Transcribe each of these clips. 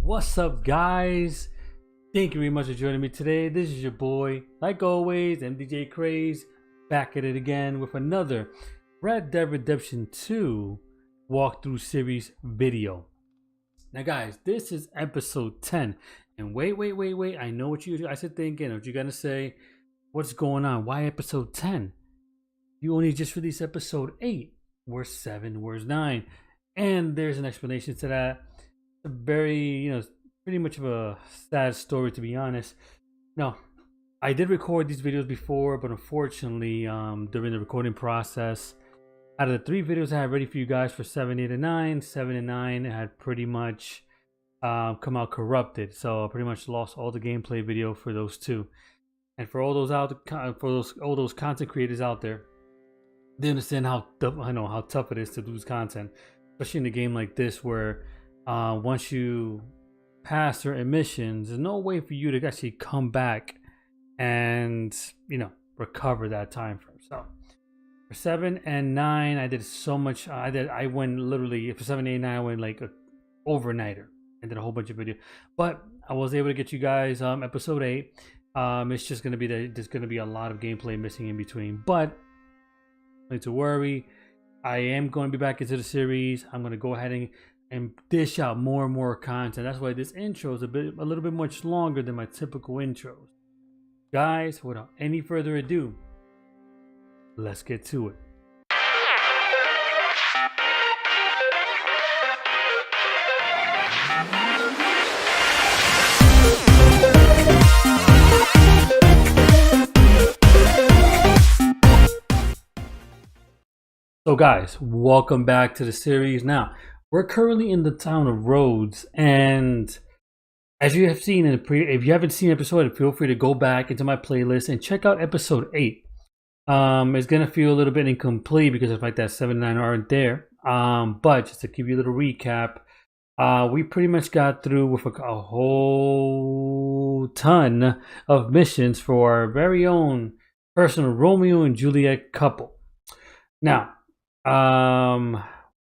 What's up, guys? Thank you very much for joining me today. This is your boy, like always, MDJ Craze, back at it again with another Red Dead Redemption 2 walkthrough series video. Now, guys, this is episode 10. And wait. I know what you guys are thinking. What you gonna say? What's going on? Why episode 10? You only just released episode 8. Where's 7? Where's 9? And there's an explanation to that. A very, pretty much of a sad story, to be honest. No, I did record these videos before, but unfortunately, during the recording process, out of the 3 videos I had ready for you guys for 7, 8, and 9, 7 and 9 had pretty much come out corrupted. So I pretty much lost all the gameplay video for those 2. And for all those all those content creators out there, they understand how tough it is to lose content, especially in a game like this where once you pass certain missions, there's no way for you to actually come back and recover that time frame. So for 7 and 9, I did so much. I went literally for 7, 8, 9. I went like a overnighter and did a whole bunch of videos. But I was able to get you guys episode 8. It's just gonna be there's gonna be a lot of gameplay missing in between, but no need to worry. I am going to be back into the series. I'm going to go ahead and dish out more and more content. That's why this intro is a little bit much longer than my typical intros. Guys, without any further ado, let's get to it. So guys, welcome back to the series. Now, we're currently in the town of Rhodes, and as you have seen if you haven't seen episode 8, feel free to go back into my playlist and check out episode 8. It's gonna feel a little bit incomplete because of like that 7 and 9 aren't there. But just to give you a little recap, we pretty much got through with a whole ton of missions for our very own personal Romeo and Juliet couple. Now,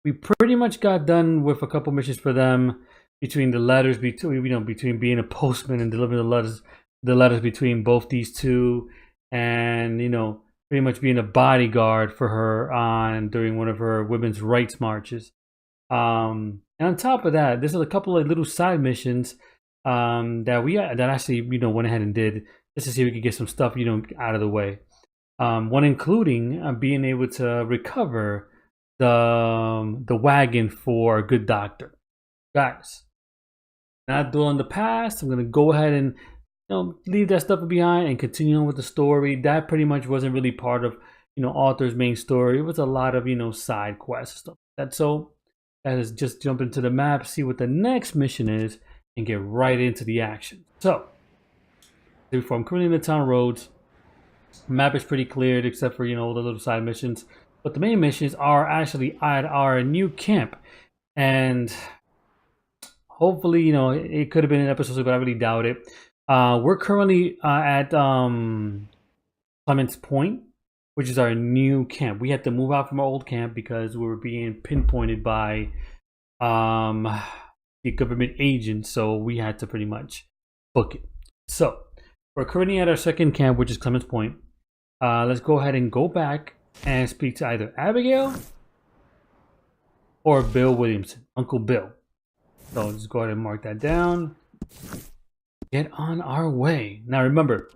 we pretty much got done with a couple missions for them between the letters between being a postman and delivering the letters between both these two, and pretty much being a bodyguard for her during one of her women's rights marches. And on top of that, there's a couple of little side missions that actually went ahead and did just to see if we could get some stuff out of the way. One including being able to recover the wagon for a good doctor. Guys, not dwelling the past, I'm gonna go ahead and leave that stuff behind and continue on with the story. That pretty much wasn't really part of author's main story. It was a lot of side quests and stuff. So that is just jump into the map, see what the next mission is, and get right into the action. So before, I'm currently in the town of Rhodes. Map is pretty cleared except for all the little side missions, but the main missions are actually at our new camp, and hopefully it could have been an episode, but I really doubt it. We're currently at Clement's Point, which is our new camp. We had to move out from our old camp because we were being pinpointed by the government agent, so we had to pretty much book it. So we're currently at our second camp, which is Clement's Point. Let's go ahead and go back and speak to either Abigail or Bill Williamson, Uncle Bill. So let's go ahead and mark that down. Get on our way. Now remember,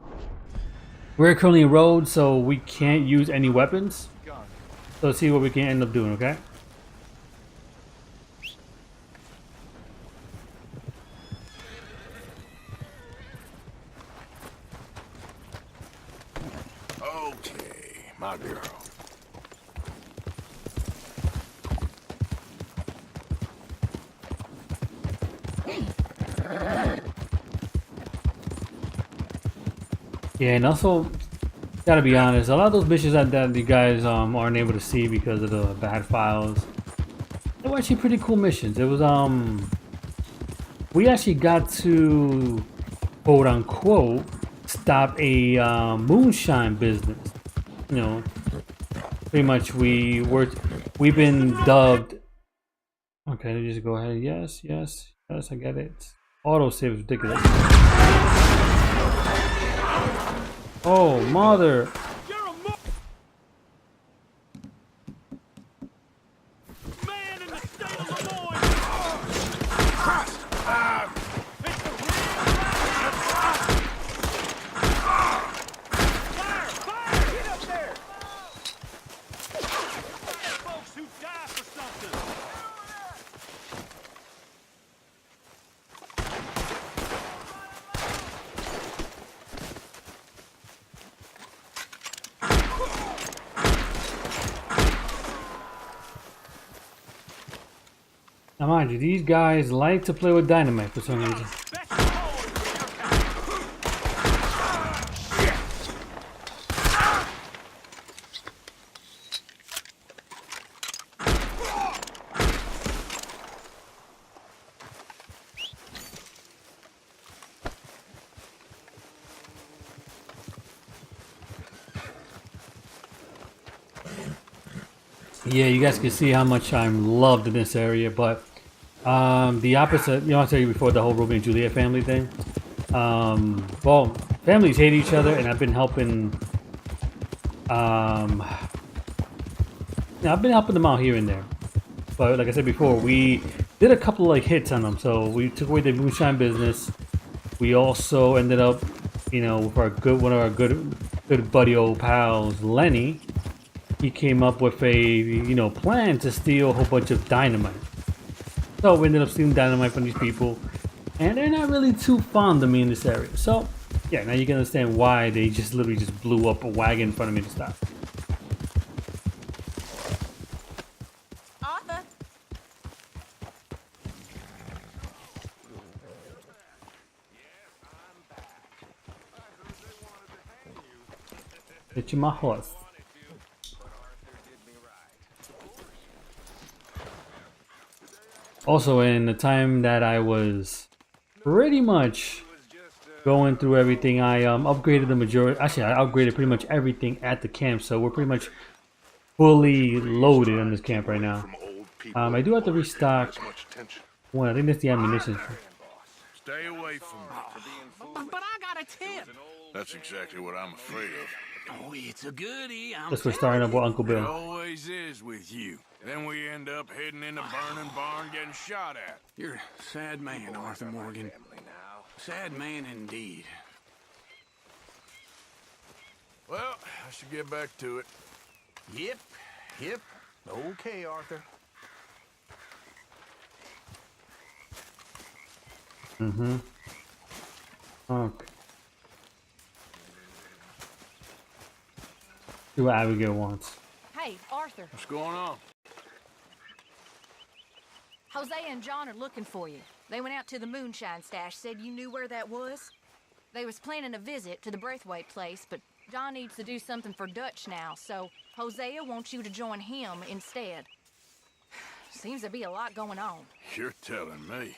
we're currently in Rhodes, so we can't use any weapons. So let's see what we can end up doing, okay? My girl. Yeah, and also, gotta be honest, a lot of those missions that you guys aren't able to see because of the bad files, they were actually pretty cool missions. It was we actually got to quote unquote stop a moonshine business. Pretty much we've been dubbed. Okay, just go ahead. Yes, I get it. Auto save is ridiculous. Oh, mother. Now mind you, these guys like to play with dynamite for some reason. Yeah, you guys can see how much I'm loved in this area, but the opposite, you know, I told you before, the whole Romeo and Juliet family thing. Well, families hate each other, and I've been helping. Yeah, I've been helping them out here and there. But like I said before, we did a couple like hits on them. So we took away the Moonshine business. We also ended up, you know, with our one of our good buddy old pals, Lenny. He came up with a plan to steal a whole bunch of dynamite. So we ended up stealing dynamite from these people, and they're not really too fond of me in this area. So yeah, now you can understand why they just literally just blew up a wagon in front of me to stop. Arthur. Get you my horse. Also, in the time that I was pretty much going through everything, I upgraded the majority. Actually, I upgraded pretty much everything at the camp, so we're pretty much fully loaded on this camp right now. I do have to restock one. I think that's the ammunition. Stay away from me. But I got a tip. That's exactly what I'm afraid of. Oh, it's a goodie. Just for starting up with Uncle It Bill. always is with you. Then we end up heading in the burning barn getting shot at. You're a sad man, Arthur Morgan. Sad man indeed. Well, I should get back to it. Yep. Okay, Arthur. Okay. See what Abigail wants. Hey, Arthur. What's going on? Jose and John are looking for you. They went out to the Moonshine stash, said you knew where that was. They was planning a visit to the Braithwaite place, but John needs to do something for Dutch now, so Hosea wants you to join him instead. Seems to be a lot going on. You're telling me.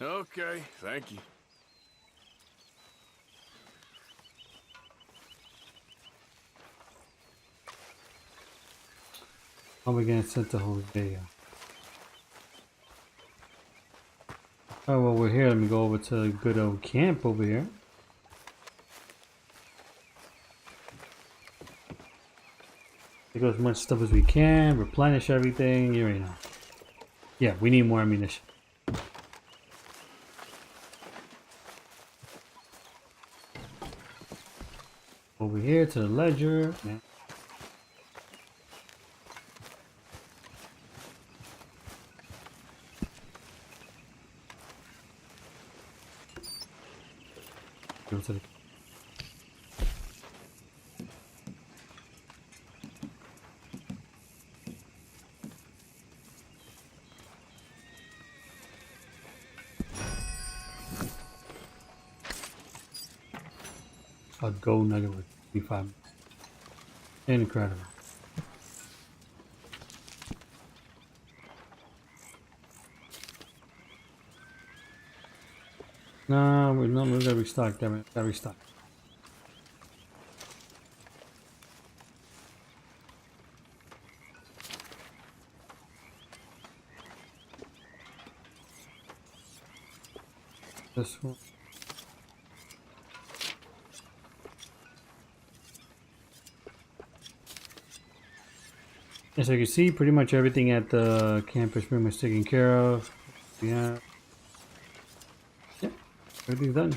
Okay, thank you. How are we gonna send to Hosea? Oh, well, we're here. Let me go over to the good old camp over here. Take as much stuff as we can, replenish everything. You already know. Yeah, we need more ammunition. Over here to the ledger. Yeah. Go to the a gold nugget with 35. Incredible. No, we gotta restock, damn it. Gotta restock. This one. As you can see, pretty much everything at the camp is pretty much taken care of. Yeah. Yeah. Everything's done.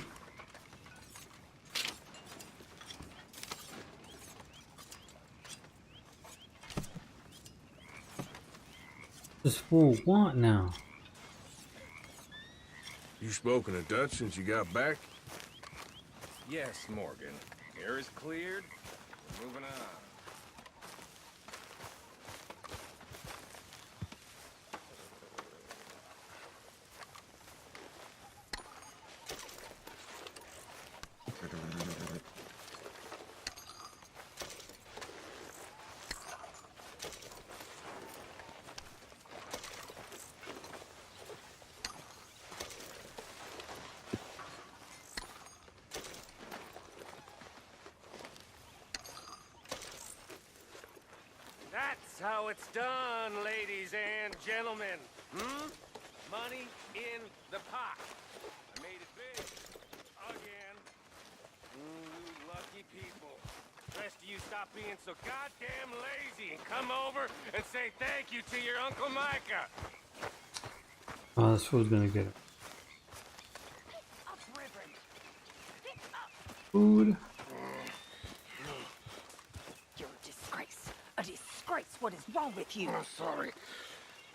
This fool want now? You spoken to Dutch since you got back? Yes, Morgan. Air is cleared. We're moving on. That's how it's done, ladies and gentlemen. Money in the pot. I made it big. Again. You lucky people. The rest of you stop being so goddamn lazy and come over and say thank you to your Uncle Micah. Oh, this fool's gonna get it. Up, Reverend. Pick up. Food. You're a disgrace. A disgrace. What is wrong with you? I'm sorry.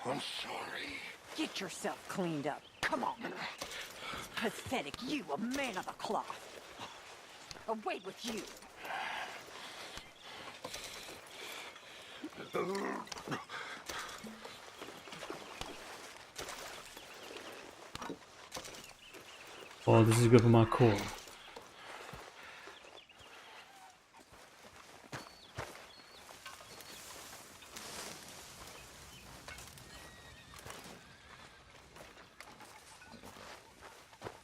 I'm sorry. Get yourself cleaned up. Come on. Pathetic. You, a man of the cloth. Away with you. Oh, this is good for my core.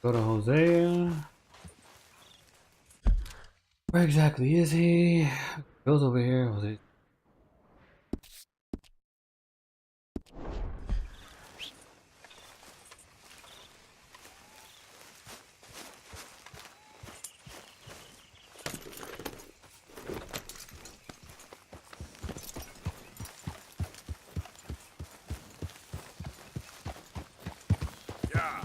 Go to Hosea. Where exactly is he? Goes over here. Hosea. Yeah.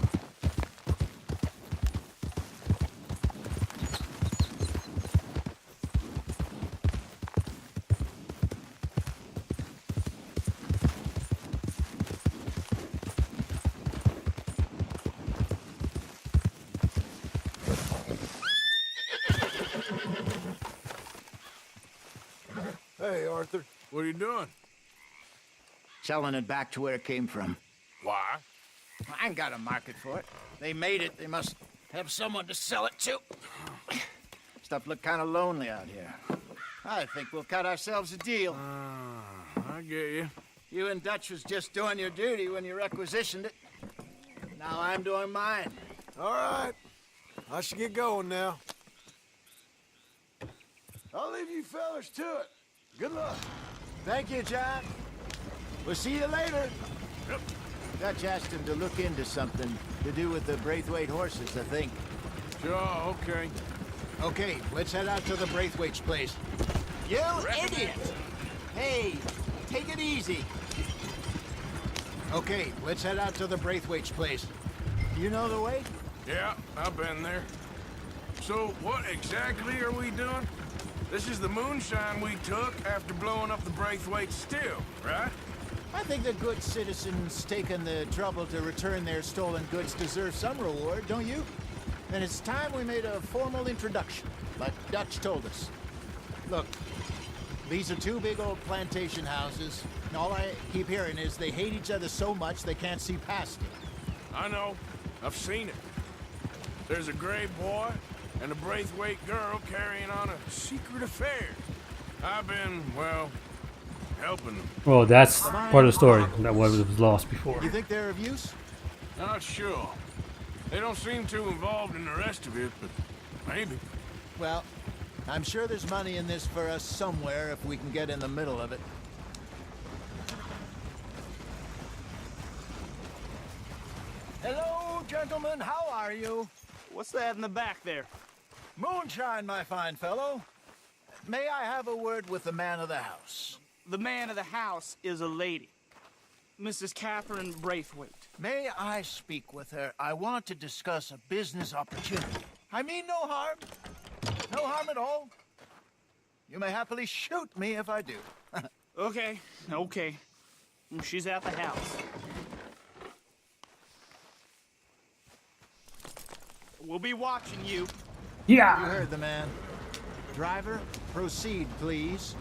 Hey, Arthur. What are you doing? Selling it back to where it came from. Why? I ain't got a market for it. They made it. They must have someone to sell it to. Stuff look kind of lonely out here. I think we'll cut ourselves a deal. I get you. You and Dutch was just doing your duty when you requisitioned it. Now I'm doing mine. All right. I should get going now. I'll leave you fellas to it. Good luck. Thank you, John. We'll see you later. Dutch asked him to look into something to do with the Braithwaite horses, I think. Sure, okay. Okay, let's head out to the Braithwaite's place. You idiot! Hey, take it easy. Okay, let's head out to the Braithwaite's place. You know the way? Yeah, I've been there. So, what exactly are we doing? This is the moonshine we took after blowing up the Braithwaite still, right? I think the good citizens taking the trouble to return their stolen goods deserve some reward, don't you? And it's time we made a formal introduction, like Dutch told us. Look, these are two big old plantation houses, and all I keep hearing is they hate each other so much they can't see past it. I know. I've seen it. There's a gray boy and a Braithwaite girl carrying on a secret affair. I've been, well, helping them. Well, that's part of the story that was lost before. You think they're of use? Not sure. They don't seem too involved in the rest of it, but maybe. Well, I'm sure there's money in this for us somewhere if we can get in the middle of it. Hello gentlemen. How are you? What's that in the back there? Moonshine, my fine fellow. May I have a word with the man of the house? The man of the house is a lady. Mrs. Catherine Braithwaite. May I speak with her? I want to discuss a business opportunity. I mean no harm. No harm at all. You may happily shoot me if I do. Okay. She's at the house. We'll be watching you. Yeah. You heard the man. Driver, proceed, please.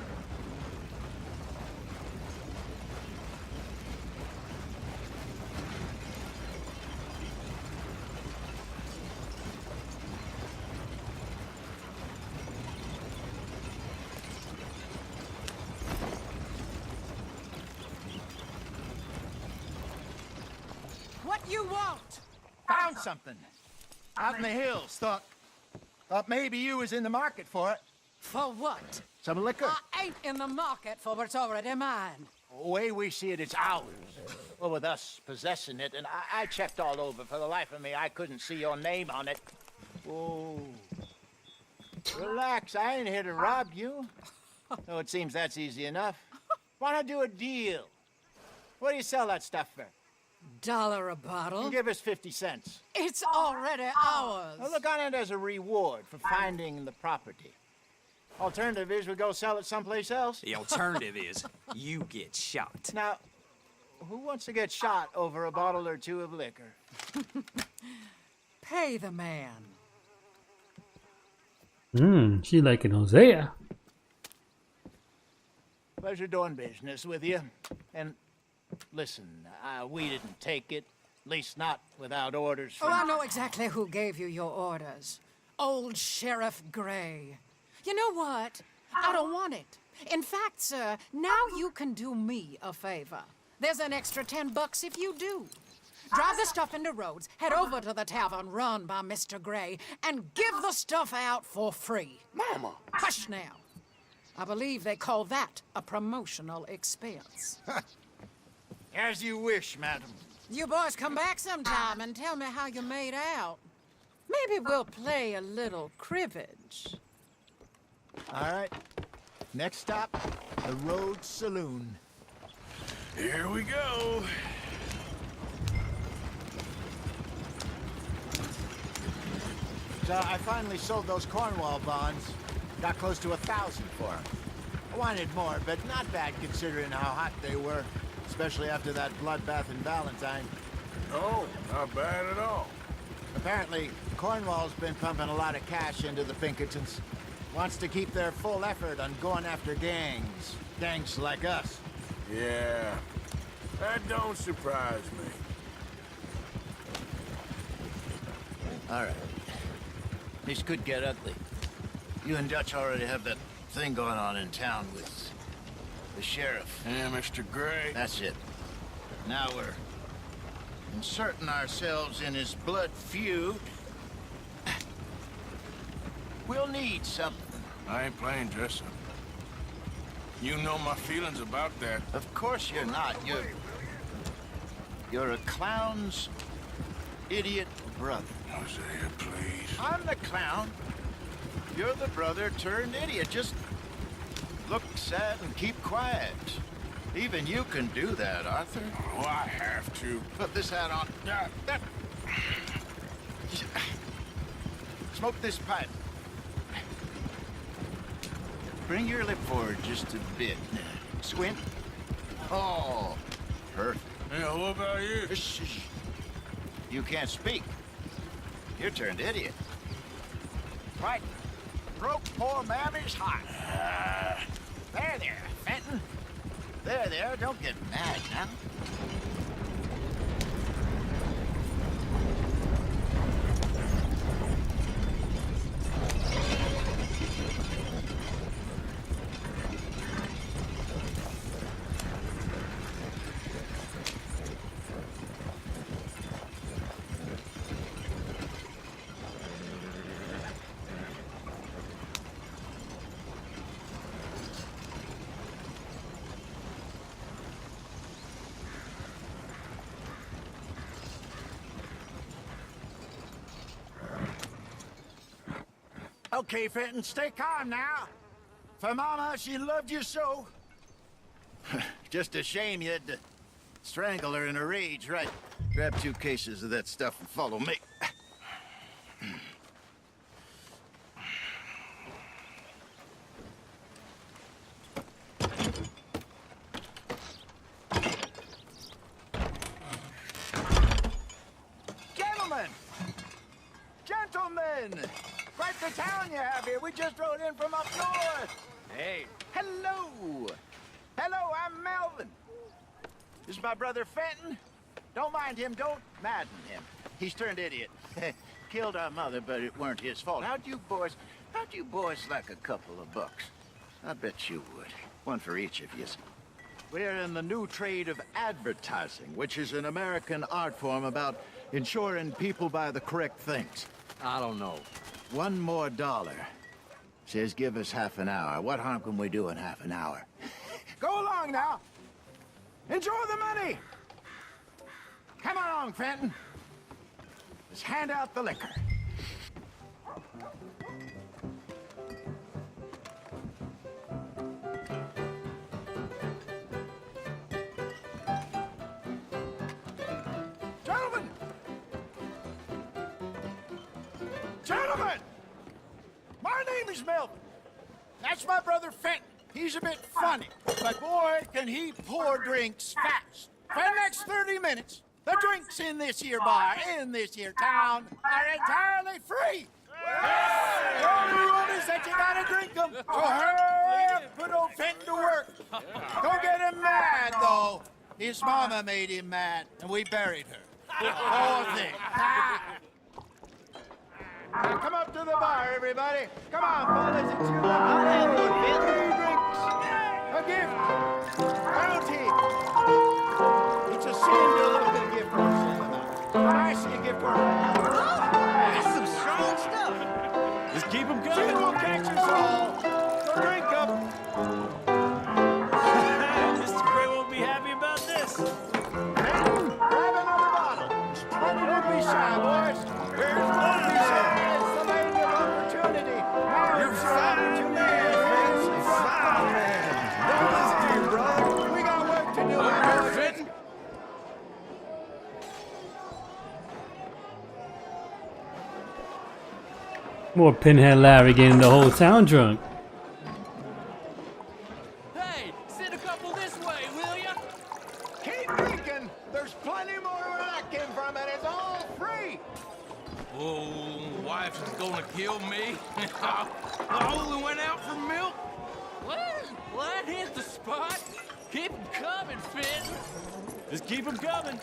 What you want? Found something. Out in the hills. Thought maybe you was in the market for it. For what? Some liquor. I ain't in the market for what's already mine. The way we see it, it's ours. Well, with us possessing it, and I checked all over. For the life of me, I couldn't see your name on it. Oh. Relax, I ain't here to rob you. No, it seems that's easy enough. Why not do a deal? What do you sell that stuff for? $1 a bottle? Give us 50 cents. It's already ours. Well, look on it as a reward for finding the property. Alternative is we go sell it someplace else. The alternative is you get shot. Now, who wants to get shot over a bottle or two of liquor? Pay the man. She like an Hosea. Pleasure doing business with you. And listen, we didn't take it. At least not without orders Oh, from... I know exactly who gave you your orders. Old Sheriff Gray. You know what? I don't want it. In fact, sir, now you can do me a favor. There's an extra $10 if you do. Drive the stuff into Rhodes, head over to the tavern run by Mr. Gray, and give the stuff out for free. Mama! Hush now. I believe they call that a promotional expense. As you wish, madam. You boys come back sometime and tell me how you made out. Maybe we'll play a little cribbage. All right. Next stop, the Rhodes Saloon. Here we go. So I finally sold those Cornwall bonds. Got close to 1,000 for them. I wanted more, but not bad considering how hot they were, especially after that bloodbath in Valentine. Oh, not bad at all. Apparently, Cornwall's been pumping a lot of cash into the Pinkertons. Wants to keep their full effort on going after gangs. Gangs like us. Yeah, that don't surprise me. All right. This could get ugly. You and Dutch already have that thing going on in town with the sheriff. Yeah, Mr. Gray. That's it. Now we're inserting ourselves in his blood feud. We'll need something. I ain't playing dress-up. You know my feelings about that. Of course you're not. You're a clown's idiot brother. Hosea, please. I'm the clown. You're the brother turned idiot. Just look sad and keep quiet. Even you can do that, Arthur. Oh, I have to. Put this hat on. Smoke this pipe. Bring your lip forward just a bit. Squint. Oh, perfect. Yeah, what about you? Shh. You can't speak. You're turned idiot. Right. Broke poor Mammy's heart. There, Fenton. There, don't get mad now. Okay, Fenton, stay calm now. For Mama, she loved you so. Just a shame you had to strangle her in a rage, right? Grab 2 cases of that stuff and follow me. Gentlemen! Quite the town you have here. We just rode in from up north. Hey. Hello! Hello, I'm Melvin. This is my brother Fenton. Don't mind him, don't madden him. He's turned idiot. Killed our mother, but it weren't his fault. How'd you boys like a couple of bucks? I bet you would. One for each of you. We're in the new trade of advertising, which is an American art form about ensuring people buy the correct things. I don't know. $1 more. Says give us half an hour. What harm can we do in half an hour? Go along now. Enjoy the money. Come along, Fenton. Let's hand out the liquor. Gentlemen! My name is Melvin. That's my brother Fenton. He's a bit funny, but boy, can he pour drinks fast. For the next 30 minutes, the drinks in this here bar, in this here town, are entirely free. The only rule is that you gotta drink them. So hurry up, put old Fenton to work. Don't get him mad, though. His mama made him mad, and we buried her. Poor thing. Now come up to the bar, everybody. Come on, fellas, it's your lucky day. 3 drinks. A gift. Bounty. It's a sin to let a gift horse in the mouth. When I see a gift horse, That's some strong stuff. Just keep them sin coming. will catch us all. So drink up. Mr. Gray won't be happy about this. Grab another bottle. Don't be shy, boys. Here's one be shy. It's the lady of opportunity. Now You're it's your fine, opportunity. man. We got work to do. Perfect. More Pinhead Larry getting the whole town drunk. Hey, send a couple this way, will ya? Keep drinking. There's plenty more where that came from, and it's all free. Oh, wife is gonna kill me. I only went out for milk. What? Well, that hit the spot. Keep 'em coming, Finn. Just keep 'em coming.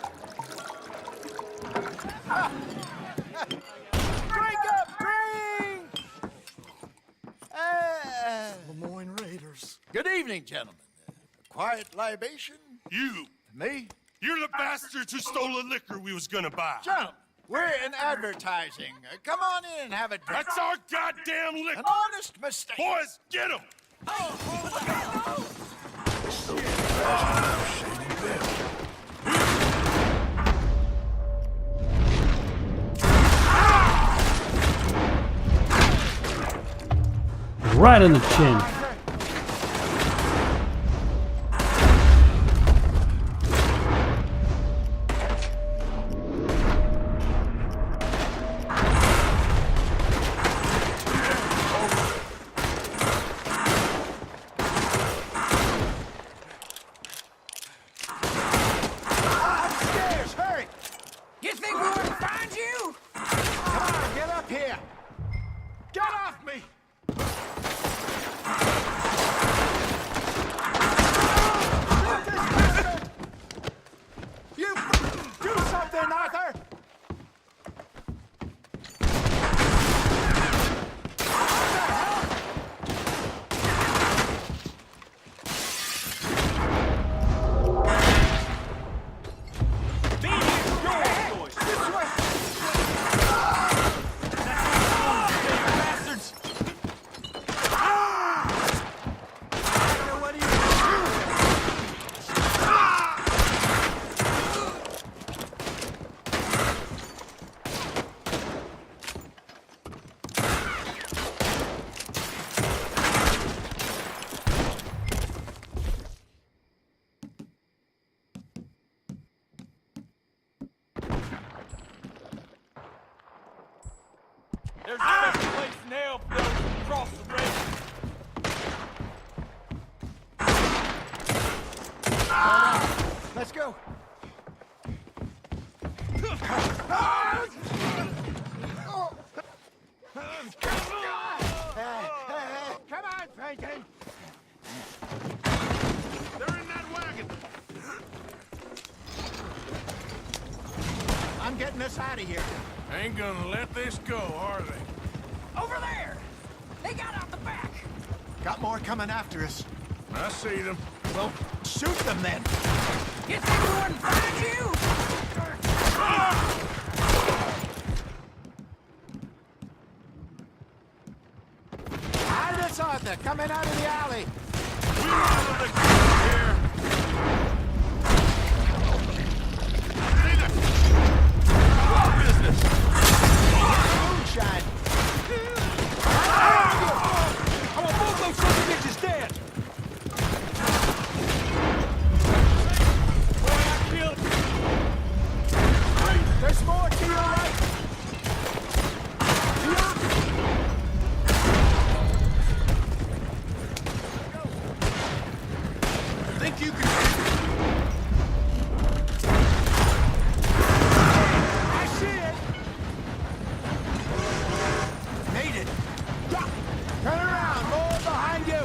Drink up, drink! Lemoyne Raiders. Good evening, gentlemen. Quiet libation? You! Me? You're the bastards who stole the liquor we was gonna buy. Gentlemen, we're in advertising. Come on in and have a drink. That's our goddamn liquor! An honest mistake. Boys, get him! Right on the chin. Upstairs, hurry! You think we wouldn't find you? Come on, get up here. Get off me! You do something, Arthur! There's no better place than hell for those who cross the race. Let's go. Come on, Peyton. They're in that wagon. I'm getting us out of here. Ain't gonna let this go, are they? Over there! They got out the back! Got more coming after us. I see them. Well, shoot them then. You think we wouldn't find you? Behind us, Arthur, coming out of the alley. We want them to come here. Our business. Moonshine. I want both those sons of bitches dead! Boy, I killed... There's more to your right. Think you can... I see it. Made it. Duck. Turn around. More behind you.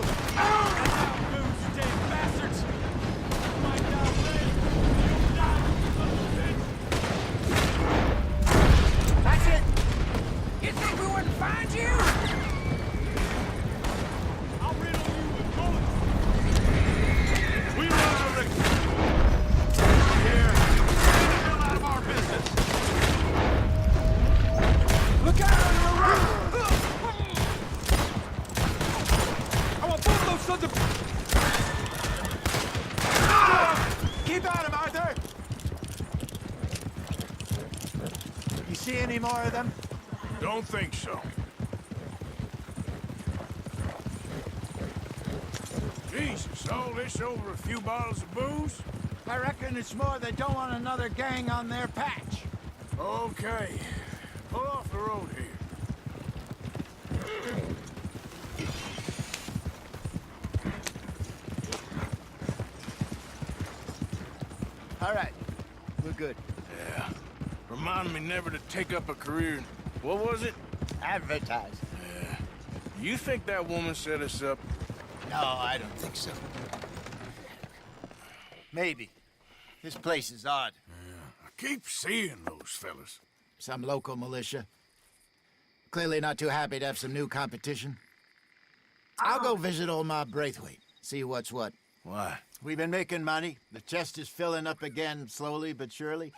Moves, you damn bastards! My God, That's it. You think we wouldn't find you? I'll riddle you with bullets! We want them to... Here. Get the hell out of our business. Look out on your right. I want both those sons of... Keep at him, Arthur. You see any more of them? Don't think so. Jesus, all this over a few bottles of booze? I reckon it's more they don't want another gang on their patch. Okay. Pull off the road here. All right. We're good. Yeah. Remind me never to take up a career in... What was it? Advertise. Yeah. You think that woman set us up? No, I don't think so. Maybe. This place is odd. I keep seeing those fellas. Some local militia. Clearly not too happy to have some new competition. I'll go visit old Ma Braithwaite, see what's what. Why? We've been making money. The chest is filling up again, slowly but surely.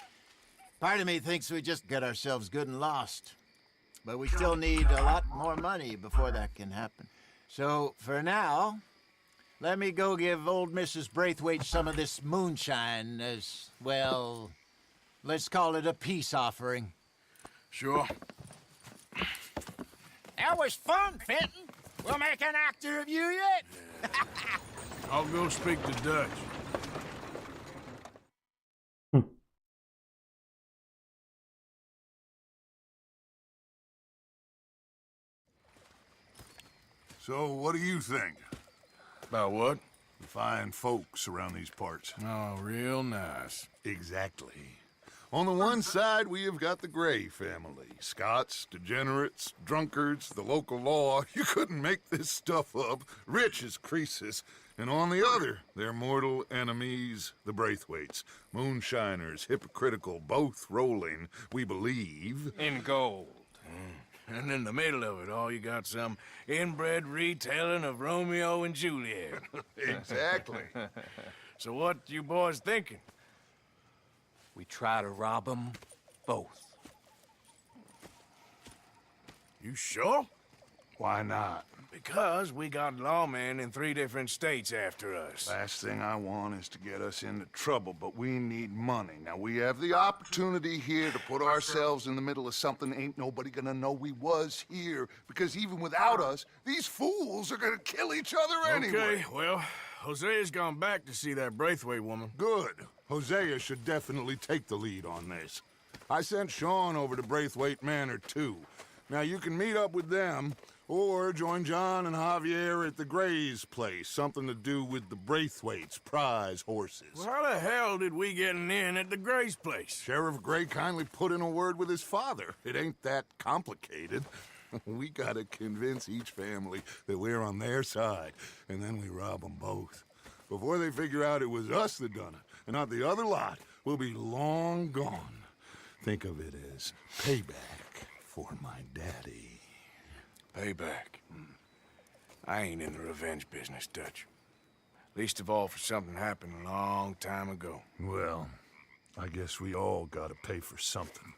Part of me thinks we just get ourselves good and lost. But we still need a lot more money before that can happen. So, for now, let me go give old Mrs. Braithwaite some of this moonshine as, well, let's call it a peace offering. Sure. That was fun, Fenton. We'll make an actor of you yet. I'll go speak to Dutch. So, what do you think? About what? The fine folks around these parts. Oh, real nice. Exactly. On the one side, we have got the Gray family. Scots, degenerates, drunkards, the local law. You couldn't make this stuff up. Rich as Croesus. And on the other, their mortal enemies, the Braithwaites. Moonshiners, hypocritical, both rolling, we believe. In gold. And in the middle of it all, you got some inbred retelling of Romeo and Juliet. Exactly. So what you boys thinking? We try to rob them both. You sure? Why not? Because we got lawmen in 3 different states after us. Last thing I want is to get us into trouble, but we need money. Now, we have the opportunity here to put ourselves in the middle of something ain't nobody gonna know we was here, because even without us, these fools are gonna kill each other anyway. Okay, well, Hosea's gone back to see that Braithwaite woman. Good. Hosea should definitely take the lead on this. I sent Sean over to Braithwaite Manor, too. Now, you can meet up with them, or join John and Javier at the Gray's place. Something to do with the Braithwaite's prize horses. Well, how the hell did we get an inn at the Gray's place? Sheriff Gray kindly put in a word with his father. It ain't that complicated. We gotta convince each family that we're on their side, and then we rob them both. Before they figure out it was us that done it, and not the other lot, we'll be long gone. Think of it as payback for my daddy. Payback. I ain't in the revenge business, Dutch. Least of all for something happened a long time ago. Well, I guess we all gotta pay for something.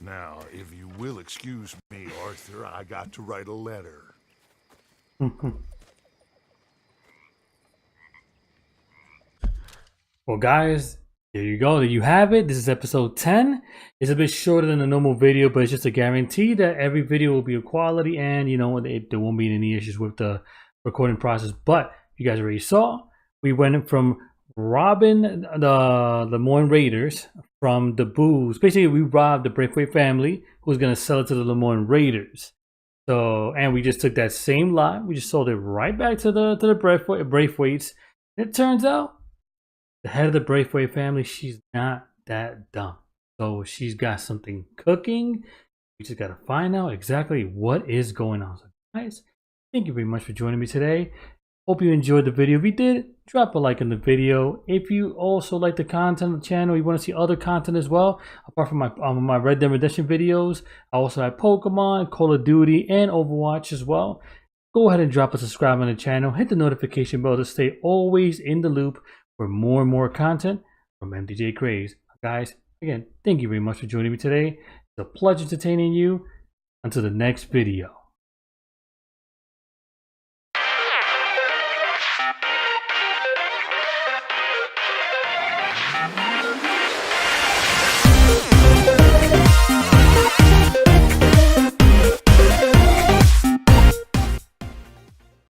Now, if you will excuse me, Arthur, I got to write a letter. Well, guys, there you go. There you have it. This is episode 10. It's a bit shorter than a normal video, but it's just a guarantee that every video will be of quality, and you know, there won't be any issues with the recording process. But you guys already saw, we went from robbing the Lemoyne Raiders from the booze. Basically, we robbed the Braithwaite family who was going to sell it to the Lemoyne Raiders. So, and we just took that same lot. We just sold it right back to the Braithwaites. And it turns out the head of the Braithwaite family, she's not that dumb. So she's got something cooking. We just got to find out exactly what is going on. So guys, thank you very much for joining me today. Hope you enjoyed the video. If you did, drop a like in the video. If you also like the content of the channel, you want to see other content as well, apart from my Red Dead Redemption videos, I also have Pokemon, Call of Duty, and Overwatch as well. Go ahead and drop a subscribe on the channel. Hit the notification bell to stay always in the loop for more and more content from MDJ Craze. Guys, again, thank you very much for joining me today. It's a pleasure entertaining you. Until the next video.